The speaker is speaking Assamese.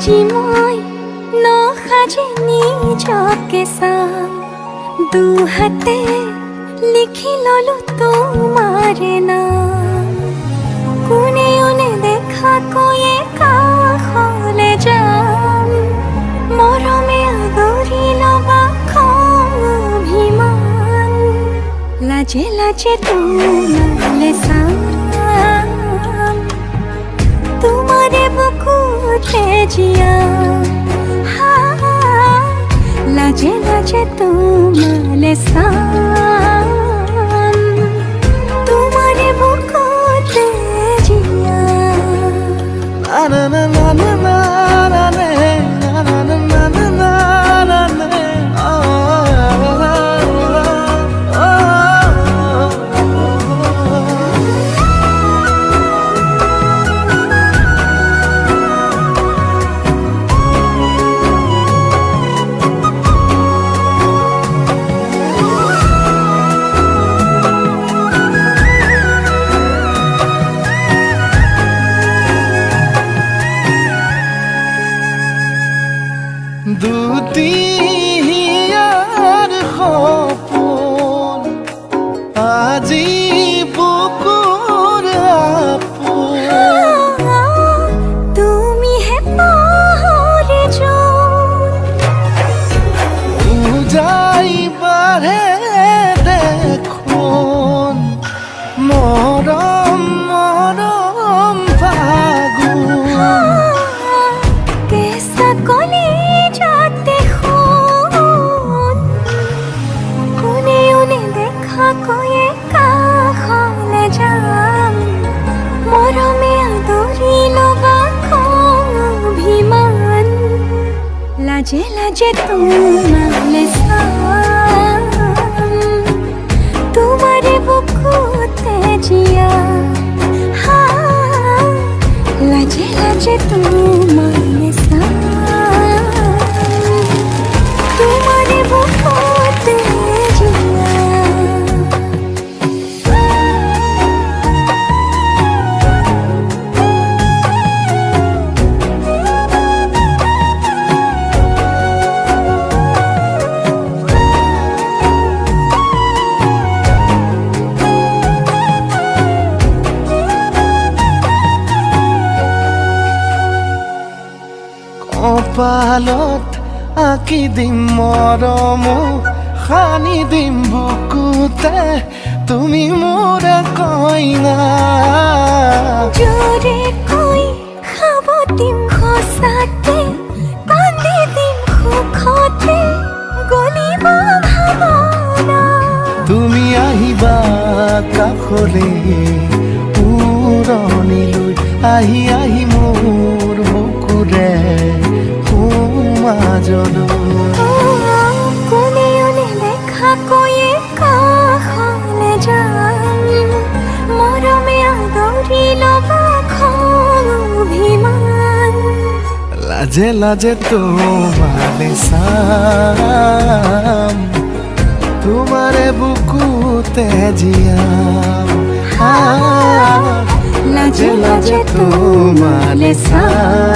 আজি মই নসাজে নিজকে চাম দুহাতে লিখি ললো তোমাৰ নাম কোনেও নেদেখাকৈয়ে কাষলে যাম মৰমে আদৰি লবা খং অভিমান লাজে লাজে তোমালে চাম তোমাৰে বুকুতে জিয়া লাজে লাজে তোমালে চাম তোমাৰে বুকুতে জিয়া na na na na na na na na na na na na na দুটিয়াৰ সপোন আজি বুকুৰ আপোন তুমিহে পাহৰি যোৱা যাই বাঢ়ে দেখোন মৰম মৰম ফাগুন কেঁচা কলিজাতে সোণ কোনেও নেদেখাকৈয়ে কাষলে যাম মৰমে আদৰি লবা খং অভিমান লাজে লাজে তোমালে চাম তোমাৰে বুকুতে জিয়া লাজে লাজে তোমালে চাম তোমাৰে বুকুতে জিয়া কপালত আঁকি দিম মৰম সানি দিম বুকুতে তুমি মোৰ কইনা জোৰে কৈ খাব দিম সঁচাতে কান্দি দিম সুখতে গলিব ভাৱনা তুমি আহিবা কাষলে পুৰণিলৈ আহি আহি মোৰ বুকুৰে সোমাজলৈ কোনেও নেদেখাকৈয়ে কাষলে যাম মৰমে আদৰি লবা খং অভিমান লাজে লাজে তোমালে চাম তোমাৰে বুকুতে জিয়াম লাজে লাজে তোমালে চাম